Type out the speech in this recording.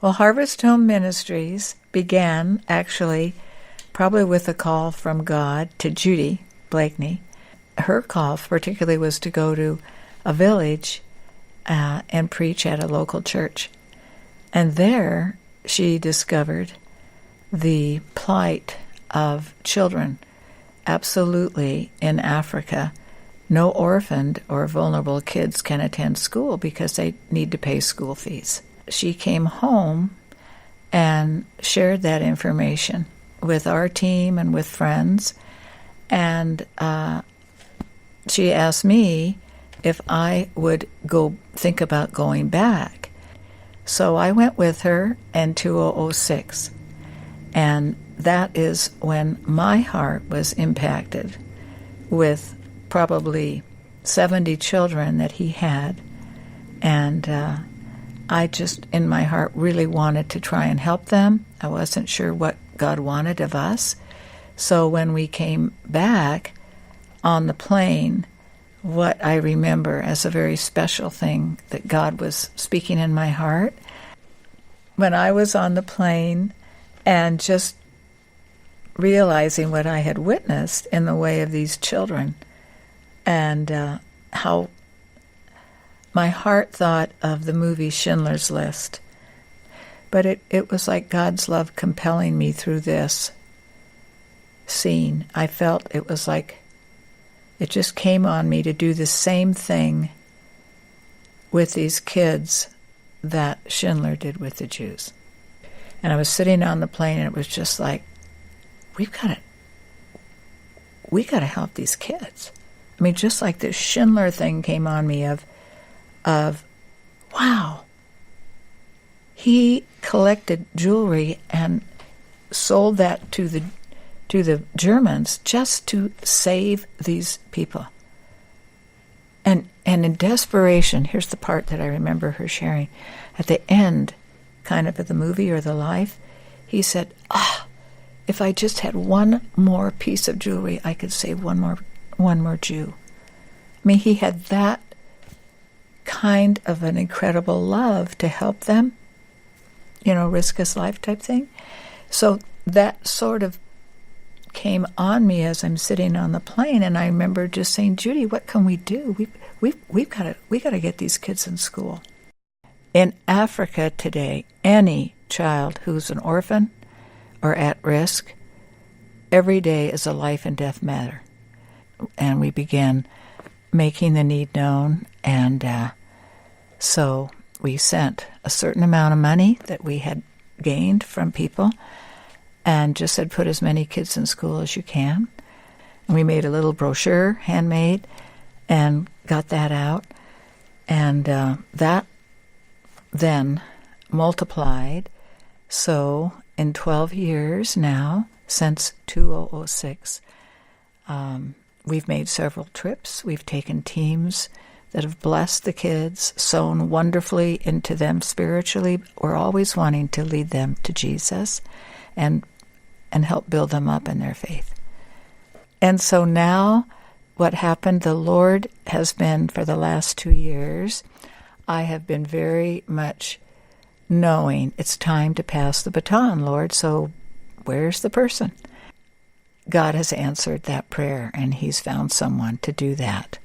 Well, Harvest Home Ministries began actually probably with a call from God to Judy Blakeney. Her call particularly was to go to a village and preach at a local church. And there she discovered the plight of children absolutely in Africa. No orphaned or vulnerable kids can attend school because they need to pay school fees. She came home and shared that information with our team and with friends, and she asked me if I would go think about going back. So I went with her in 2006, and that is when my heart was impacted with probably 70 children that he had, and I just, in my heart, really wanted to try and help them. I wasn't sure what God wanted of us. So when we came back on the plane, what I remember as a very special thing that God was speaking in my heart, when I was on the plane and just realizing what I had witnessed in the way of these children, and how my heart thought of the movie Schindler's List. But it was like God's love compelling me through this scene. I felt it was like it just came on me to do the same thing with these kids that Schindler did with the Jews. And I was sitting on the plane, and it was just like, we got to help these kids. I mean, just like this Schindler thing came on me of wow, he collected jewelry and sold that to the Germans just to save these people. And in desperation, here's the part that I remember her sharing. At the end, kind of the movie or the life, he said, if I just had one more piece of jewelry, I could save one more Jew. I mean, he had that kind of an incredible love to help them, risk his life type thing. So that sort of came on me as I'm sitting on the plane, and I remember just saying, Judy, what can we do? We've got to get these kids in school. In Africa today, any child who's an orphan or at risk, every day is a life and death matter. And we began making the need known, and so we sent a certain amount of money that we had gained from people and just said, put as many kids in school as you can. And we made a little brochure, handmade, and got that out. And that then multiplied. So in 12 years now, since 2006, we've made several trips. We've taken teams that have blessed the kids, sown wonderfully into them spiritually. We're always wanting to lead them to Jesus and help build them up in their faith. And so now what happened, the Lord has been, for the last 2 years, I have been very much knowing it's time to pass the baton, Lord, so where's the person? God has answered that prayer, and he's found someone to do that.